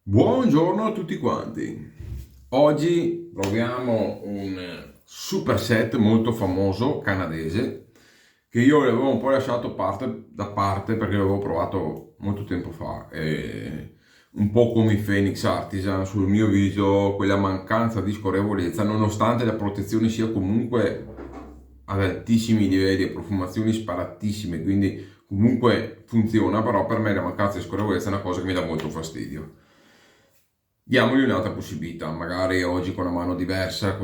Buongiorno a tutti quanti. Oggi proviamo un superset molto famoso canadese che io avevo un po' lasciato da parte perché l'avevo provato molto tempo fa. E un po' come i Phoenix Artisan sul mio viso, quella mancanza di scorrevolezza, nonostante la protezione sia comunque ad altissimi livelli e profumazioni sparatissime, quindi comunque funziona, però per me la mancanza di scorrevolezza è una cosa che mi dà molto fastidio. Diamogli un'altra possibilità, magari oggi con una mano diversa,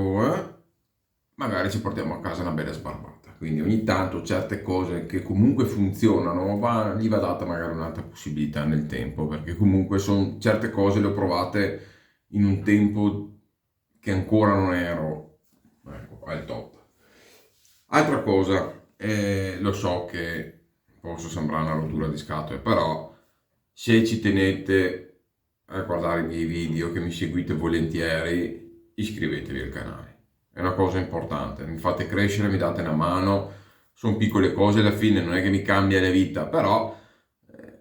magari ci portiamo a casa una bella sbarbata. Quindi ogni tanto certe cose che comunque funzionano, gli va data magari un'altra possibilità nel tempo, perché comunque certe cose le ho provate in un tempo che ancora non ero, ecco, al top. Altra cosa, lo so che posso sembrare una rottura di scatole, però se ci tenete a guardare i miei video, che mi seguite volentieri, iscrivetevi al canale. È una cosa importante, mi fate crescere, mi date una mano, sono piccole cose alla fine, non è che mi cambia la vita, però eh,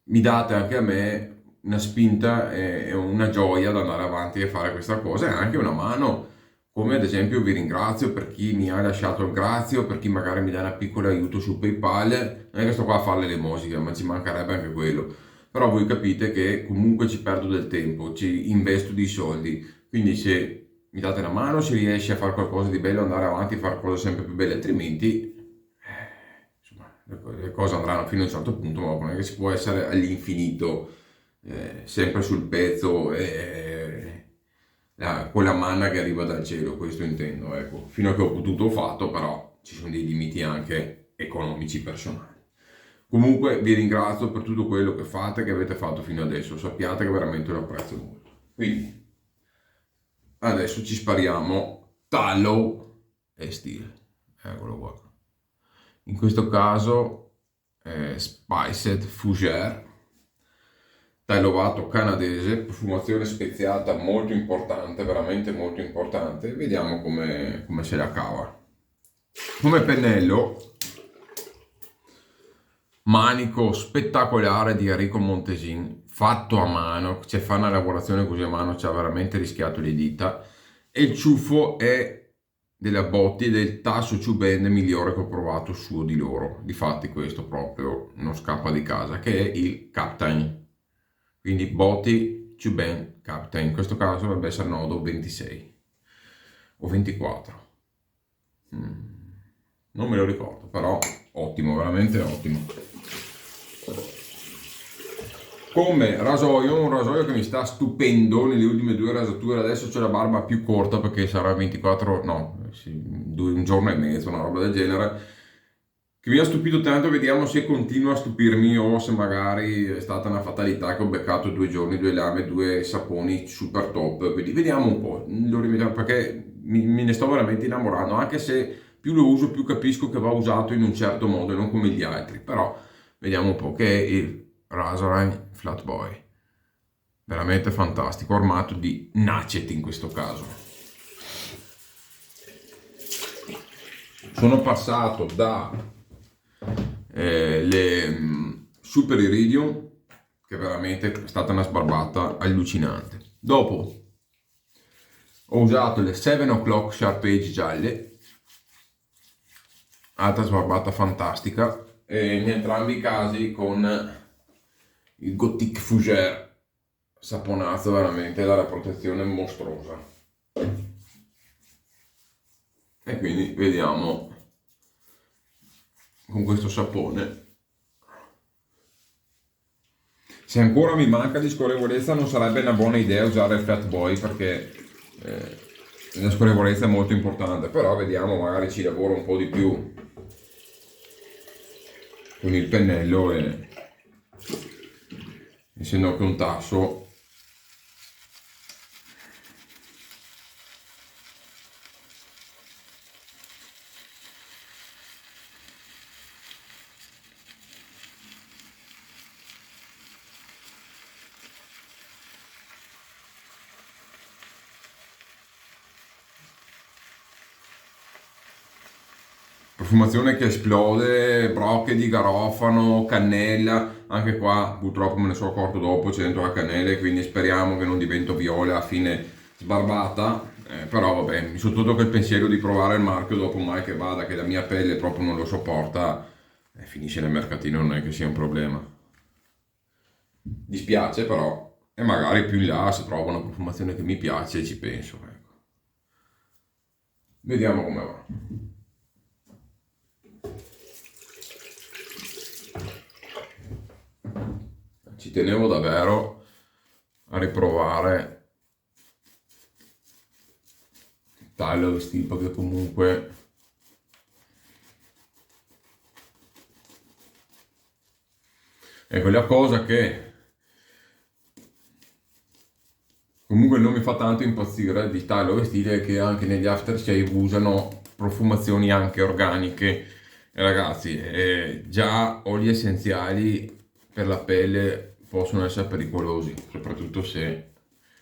mi date anche a me una spinta e una gioia ad andare avanti e fare questa cosa e anche una mano, come ad esempio vi ringrazio per chi mi ha lasciato il grazio, per chi magari mi dà una piccola aiuto su PayPal, non è che sto qua a fare l'elemosina, ma ci mancherebbe anche quello, però voi capite che comunque ci perdo del tempo, ci investo dei soldi, quindi se mi date una mano, se riesci a fare qualcosa di bello, andare avanti e fare cose sempre più belle, altrimenti insomma, le cose andranno fino a un certo punto, ma non è che si può essere all'infinito, sempre sul pezzo con la manna che arriva dal cielo, questo intendo, ecco. Fino a che ho potuto ho fatto, però ci sono dei limiti anche economici personali. Comunque vi ringrazio per tutto quello che fate, che avete fatto fino adesso, sappiate che veramente lo apprezzo molto. Quindi adesso ci spariamo Tallow e Steel, eccolo qua. In questo caso Spiced Fougère, tailovato canadese, profumazione speziata molto importante, veramente molto importante. Vediamo come se la cava. Come pennello, manico spettacolare di Enrico Montesin, fatto a mano, cioè fa una lavorazione così a mano, ci ha veramente rischiato le dita. E il ciuffo è della Botti, del tasso Chuben migliore che ho provato suo di loro. Difatti questo proprio non scappa di casa, che è il Captain. Quindi Botti Chuben Captain. In questo caso dovrebbe essere nodo 26 o 24. Non me lo ricordo, però ottimo, veramente ottimo. Come rasoio, un rasoio che mi sta stupendo nelle ultime due rasature. Adesso c'è la barba più corta perché sarà 24, no, sì, un giorno e mezzo, una roba del genere. Che mi ha stupito tanto, vediamo se continua a stupirmi o se magari è stata una fatalità che ho beccato 2 giorni, 2 lame, 2 saponi super top. Quindi vediamo un po', lo rimediamo perché me ne sto veramente innamorando, anche se più lo uso più capisco che va usato in un certo modo e non come gli altri. Però vediamo un po' che è il Rasoline Flatboy. Veramente fantastico, armato di Nacet in questo caso. Sono passato da le Super Iridium, che veramente è stata una sbarbata allucinante. Dopo ho usato le 7 O'Clock Sharp Edge gialle, altra sbarbata fantastica, e in entrambi i casi con il Gothic Fougère saponato veramente dalla protezione mostruosa. E quindi vediamo con questo sapone. Se ancora mi manca di scorrevolezza non sarebbe una buona idea usare il Fat Boy perché la scorrevolezza è molto importante, però vediamo, magari ci lavoro un po' di più con il pennello e essendo che un tasso. profumazione che esplode, brocche di garofano, cannella, anche qua purtroppo me ne sono accorto dopo, c'è dentro la cannella e quindi speriamo che non divento viola a fine sbarbata, però vabbè, mi sono tolto quel pensiero di provare il marchio dopo mai che vada, che la mia pelle proprio non lo sopporta, finisce nel mercatino, non è che sia un problema. Dispiace però, e magari più in là se trovo una profumazione che mi piace ci penso, ecco. Vediamo come va. Ci tenevo davvero a riprovare il taglio vestito perché comunque è quella cosa che comunque non mi fa tanto impazzire di taglio vestiti che anche negli aftershave usano profumazioni anche organiche. E ragazzi, già oli essenziali per la pelle possono essere pericolosi, soprattutto se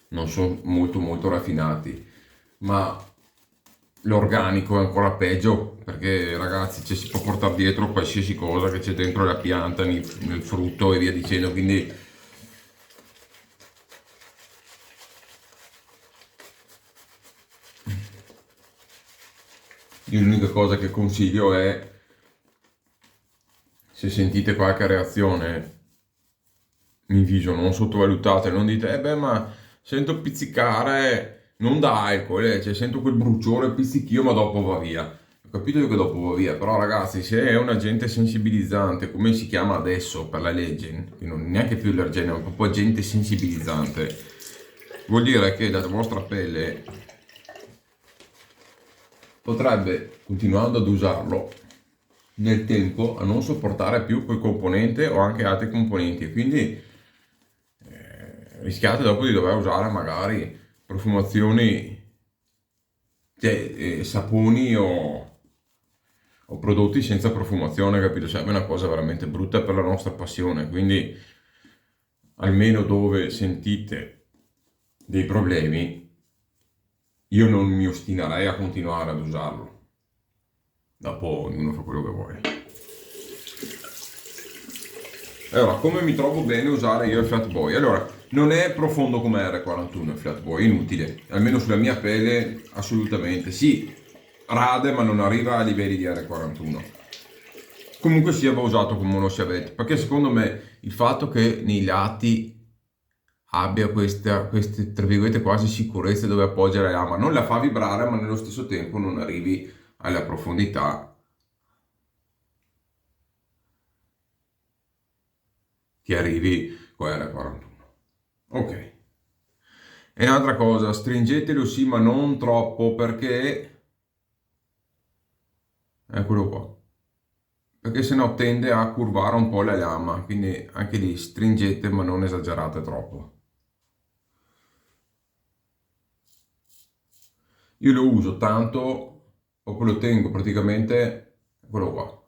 non sono molto molto raffinati, ma l'organico è ancora peggio perché ragazzi si può portare dietro qualsiasi cosa che c'è dentro la pianta, nel frutto e via dicendo, quindi io l'unica cosa che consiglio è, se sentite qualche reazione in viso, non sottovalutate, non dite, beh, ma sento pizzicare, non da alcol, cioè sento quel bruciore, pizzichio, ma dopo va via. Ho capito che dopo va via, però ragazzi, se è un agente sensibilizzante, come si chiama adesso per la legge, che non è neanche più allergene, ma proprio agente sensibilizzante, vuol dire che la vostra pelle potrebbe, continuando ad usarlo, nel tempo a non sopportare più quel componente o anche altri componenti e quindi rischiate dopo di dover usare magari profumazioni, cioè saponi o prodotti senza profumazione, capito? Sarebbe una cosa veramente brutta per la nostra passione, quindi almeno dove sentite dei problemi io non mi ostinerei a continuare ad usarlo. Dopo ognuno fa quello che vuole. Allora, come mi trovo bene usare io il Flat Boy? Allora, non è profondo come R41 il Flat Boy, inutile. Almeno sulla mia pelle, assolutamente. Sì, rade, ma non arriva a livelli di R41. Comunque sia, va usato come uno sciavetto, perché secondo me il fatto che nei lati abbia queste, tra virgolette, quasi sicurezze dove appoggiare la lama, non la fa vibrare, ma nello stesso tempo non arrivi alla profondità che arrivi con R41. Ok. E un'altra cosa, stringetelo sì, ma non troppo perché eccolo qua. Perché sennò tende a curvare un po' la lama, quindi anche lì stringete ma non esagerate troppo. Io lo uso tanto, o lo tengo praticamente, eccolo qua,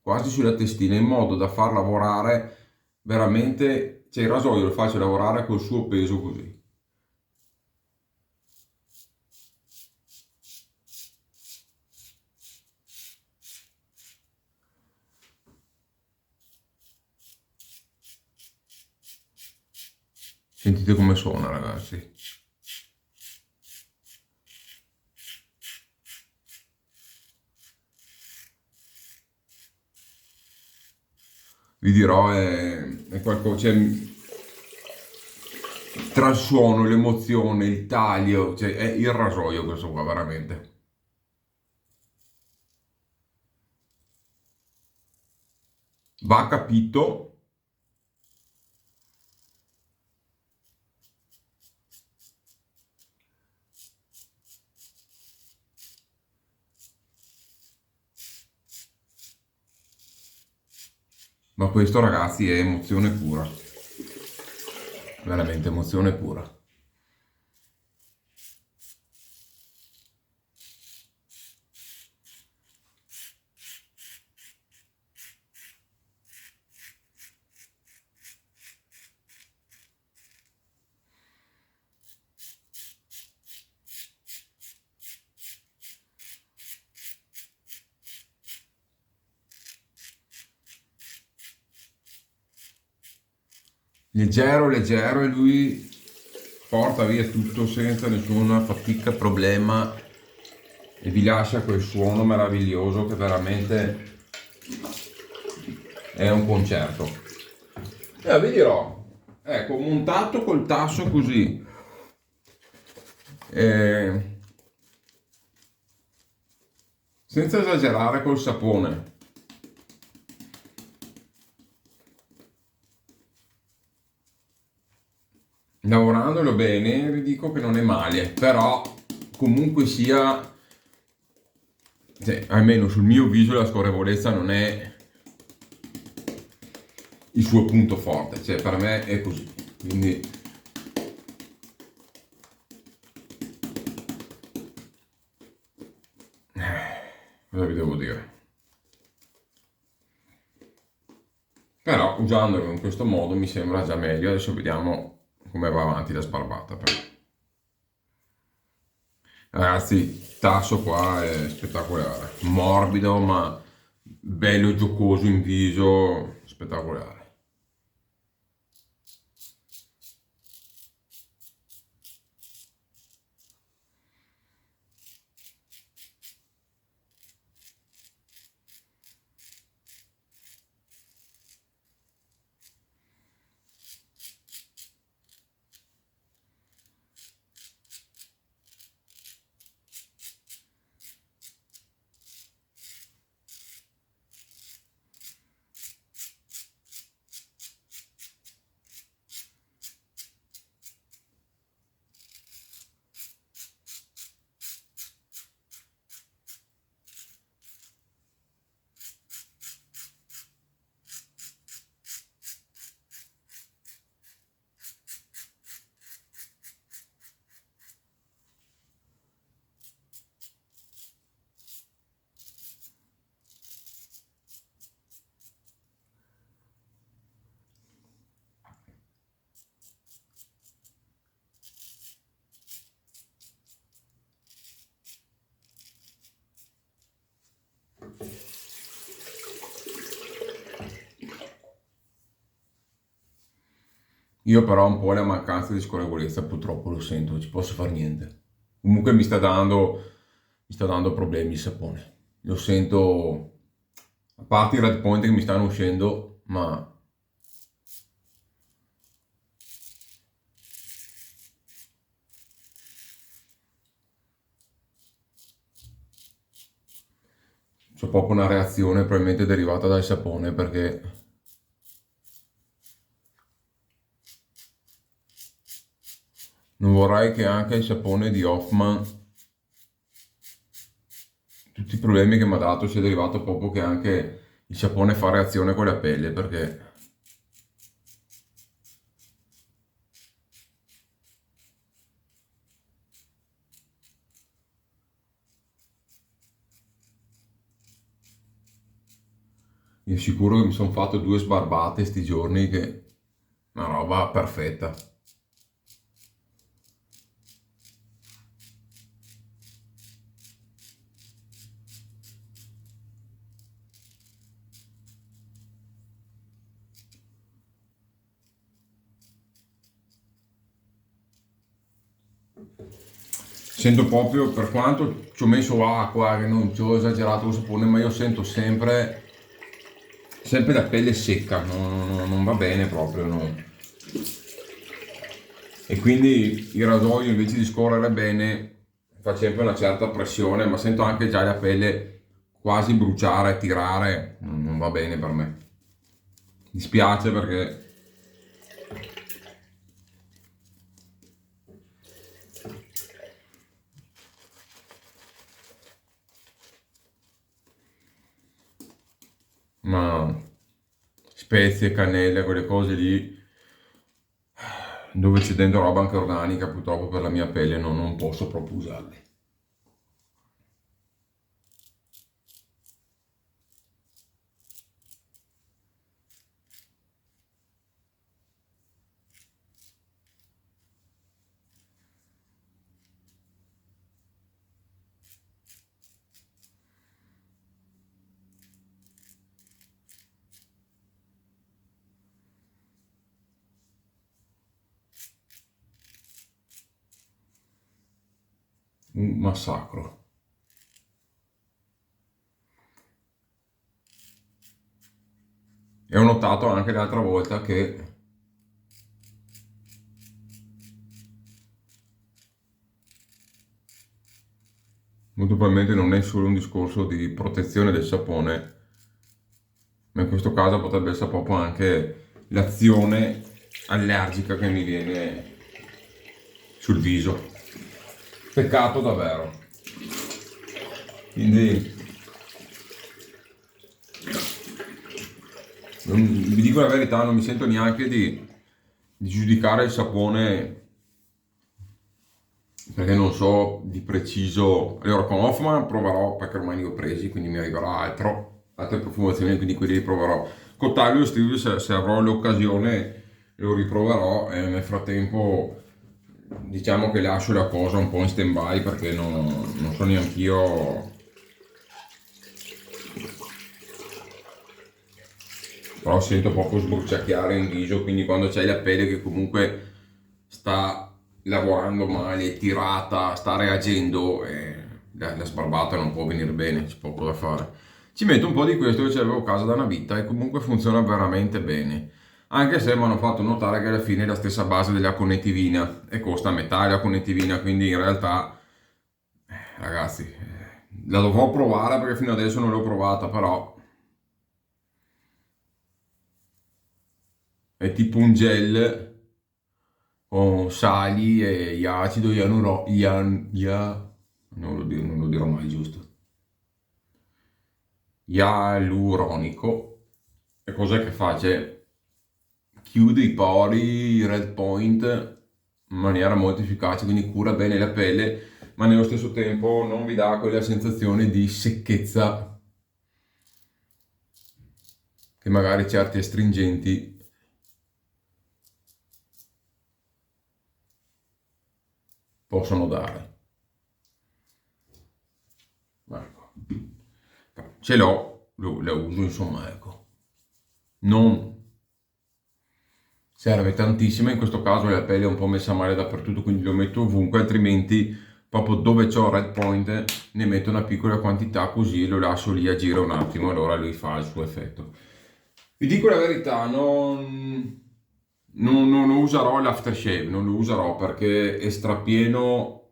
quasi sulla testina, in modo da far lavorare veramente, cioè il rasoio lo faccio lavorare col suo peso così. Sentite come suona, ragazzi. Vi dirò, è qualcosa, cioè, tra il suono, l'emozione, il taglio, cioè è il rasoio questo qua, veramente. Va capito, ma questo ragazzi è emozione pura, veramente emozione pura. leggero, leggero, e lui porta via tutto senza nessuna fatica, problema, e vi lascia quel suono meraviglioso che veramente è un concerto. Vi dirò, ecco, montato col tasso così, eh, senza esagerare col sapone, lavorandolo bene, vi dico che non è male, però comunque sia, cioè, almeno sul mio viso la scorrevolezza non è il suo punto forte, cioè per me è così, quindi cosa vi devo dire? Però usandolo in questo modo mi sembra già meglio. Adesso vediamo come va avanti la sbarbata. Però. Ragazzi, il tasso qua è spettacolare, morbido ma bello giocoso in viso, spettacolare. Io però un po' la mancanza di scorrevolezza purtroppo lo sento, non ci posso fare niente. Comunque mi sta dando problemi il sapone. Lo sento, a parte i red point che mi stanno uscendo, ma c'è proprio una reazione probabilmente derivata dal sapone perché non vorrei che anche il sapone di Hoffman, tutti i problemi che mi ha dato sia derivato proprio che anche il sapone fa reazione con la pelle perché io sicuro che mi sono fatto 2 sbarbate sti giorni che una roba perfetta. Sento proprio, per quanto ci ho messo acqua, che non ci ho esagerato con sapone, ma io sento sempre la pelle secca, non va bene proprio, no. E quindi il rasoio invece di scorrere bene fa sempre una certa pressione, ma sento anche già la pelle quasi bruciare, tirare, non va bene per me. Mi spiace perché ma spezie, cannelle, quelle cose lì, dove c'è dentro roba anche organica, purtroppo per la mia pelle non posso proprio usarle. un massacro. E ho notato anche l'altra volta che molto probabilmente non è solo un discorso di protezione del sapone, ma in questo caso potrebbe essere proprio anche l'azione allergica che mi viene sul viso. Peccato davvero. Quindi vi dico la verità, non mi sento neanche di giudicare il sapone perché non so di preciso. Allora con Hoffman proverò perché ormai li ho presi, quindi mi arriverà altre profumazioni, quindi quelli li proverò. Con Taglio Steve se avrò l'occasione lo riproverò e nel frattempo diciamo che lascio la cosa un po' in stand by perché non so neanch'io. Però sento proprio sbruciacchiare in viso, quindi quando c'hai la pelle che comunque sta lavorando male, tirata, sta reagendo, la sbarbata non può venire bene, c'è poco da fare. Ci metto un po' di questo che c'avevo a casa da una vita e comunque funziona veramente bene. Anche se mi hanno fatto notare che alla fine è la stessa base della connettivina e costa a metà la connettivina, quindi in realtà, ragazzi, la dovrò provare perché fino adesso non l'ho provata, però è tipo un gel con sali e acido non lo dirò mai giusto, ialuronico. E cos'è che fa? Cioè, chiude i pori, i red point in maniera molto efficace, quindi cura bene la pelle, ma nello stesso tempo non vi dà quella sensazione di secchezza che magari certi astringenti possono dare. Ecco. Ce l'ho, la uso, insomma, ecco. Non serve tantissimo, in questo caso la pelle è un po' messa male dappertutto, quindi lo metto ovunque, altrimenti proprio dove c'ho red point ne metto una piccola quantità così lo lascio lì agire un attimo, allora lui fa il suo effetto. Vi dico la verità, non userò l'aftershave, non lo userò perché è strapieno,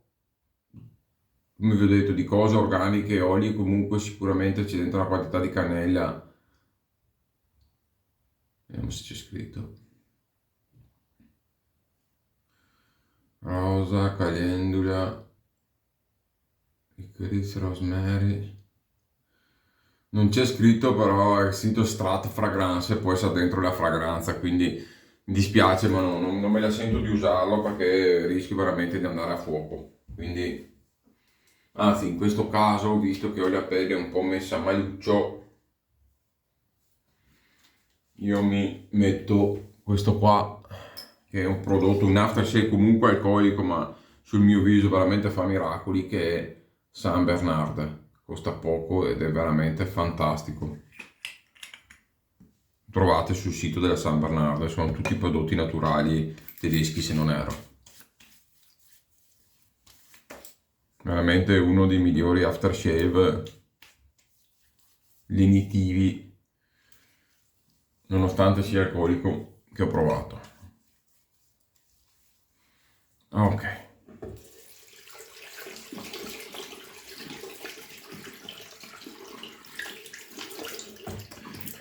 come vi ho detto, di cose organiche, oli, comunque sicuramente c'è dentro una quantità di cannella. Vediamo se c'è scritto. Rosa, calendula, licorice, rosemary. Non c'è scritto però è scritto strat fragrance e poi sta dentro la fragranza, quindi mi dispiace ma non me la sento di usarlo perché rischio veramente di andare a fuoco. Quindi, anzi in questo caso, visto che ho la pelle un po' messa a maluccio, io mi metto questo qua che è un prodotto, un aftershave comunque alcolico ma sul mio viso veramente fa miracoli, che è Saint Bernard. Costa poco ed è veramente fantastico. Trovate sul sito della San Bernardo, sono tutti prodotti naturali tedeschi se non erro. Veramente uno dei migliori aftershave lenitivi, nonostante sia alcolico, che ho provato. Ok.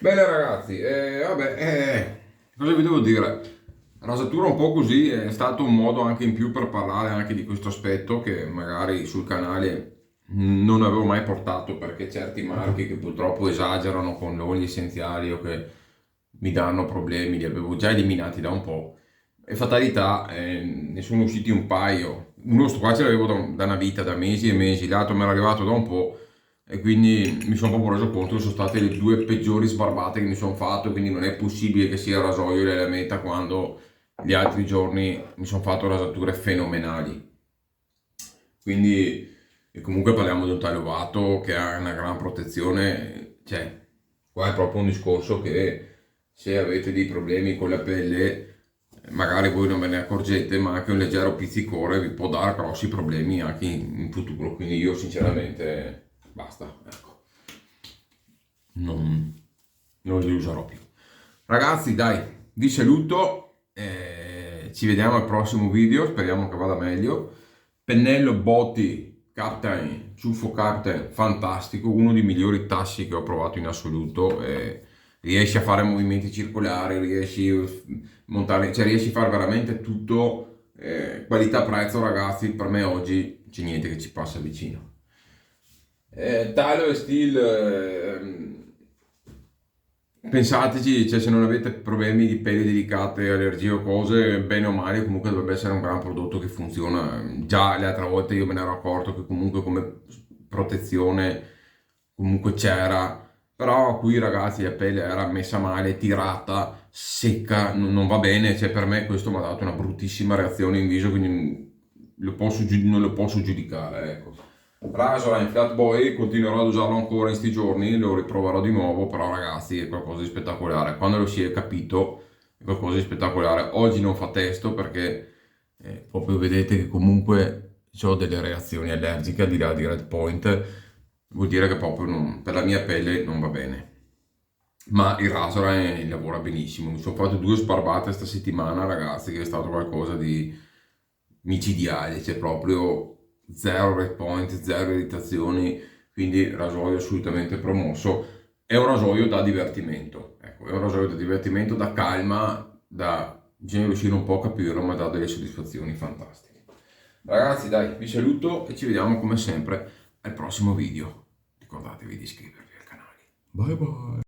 Bene ragazzi, cosa vi devo dire? Rasatura un po' così è stato un modo anche in più per parlare anche di questo aspetto che magari sul canale non avevo mai portato perché certi marchi che purtroppo esagerano con gli oli essenziali o che mi danno problemi li avevo già eliminati da un po'. E fatalità, ne sono usciti un paio. Uno sto qua ce l'avevo da una vita, da mesi e mesi, l'altro mi era arrivato da un po'. E quindi mi sono proprio reso conto che sono state le due peggiori sbarbate che mi sono fatto, quindi non è possibile che sia il rasoio e la meta quando gli altri giorni mi sono fatto rasature fenomenali. Quindi, e comunque parliamo di un taglio vato che ha una gran protezione, cioè, qua è proprio un discorso che se avete dei problemi con la pelle, magari voi non ve ne accorgete, ma anche un leggero pizzicore vi può dare grossi problemi anche in futuro, quindi io sinceramente basta, ecco, non li userò più. Ragazzi, dai, vi saluto, ci vediamo al prossimo video, speriamo che vada meglio. Pennello Botti Captain, ciuffo Captain, fantastico, uno dei migliori tassi che ho provato in assoluto. Riesci a fare movimenti circolari, riesci a montare, cioè riesci a fare veramente tutto. Qualità-prezzo, ragazzi, per me oggi c'è niente che ci passa vicino. Tyler Steel, pensateci, cioè se non avete problemi di peli delicati, allergie o cose, bene o male, comunque dovrebbe essere un gran prodotto che funziona. Già le altre volte io me ne ero accorto che comunque come protezione comunque c'era, però qui ragazzi la pelle era messa male, tirata, secca, non va bene, cioè per me questo mi ha dato una bruttissima reazione in viso, quindi non lo posso giudicare, ecco. Rasola in Flat Boy continuerò ad usarlo ancora in sti giorni, lo riproverò di nuovo, però ragazzi è qualcosa di spettacolare. Quando lo si è capito è qualcosa di spettacolare. Oggi non fa testo perché proprio vedete che comunque ho delle reazioni allergiche al di là di Red Point, vuol dire che proprio per la mia pelle non va bene. Ma il Rasola lavora benissimo. Mi sono fatto 2 sparbate sta settimana, ragazzi, che è stato qualcosa di micidiale, c'è proprio zero red point, zero irritazioni, quindi rasoio assolutamente promosso. È un rasoio da divertimento, ecco, è un rasoio da divertimento, da calma, bisogna riuscire un po' a capirlo, ma dà delle soddisfazioni fantastiche. Ragazzi, dai, vi saluto e ci vediamo come sempre al prossimo video. Ricordatevi di iscrivervi al canale. Bye bye!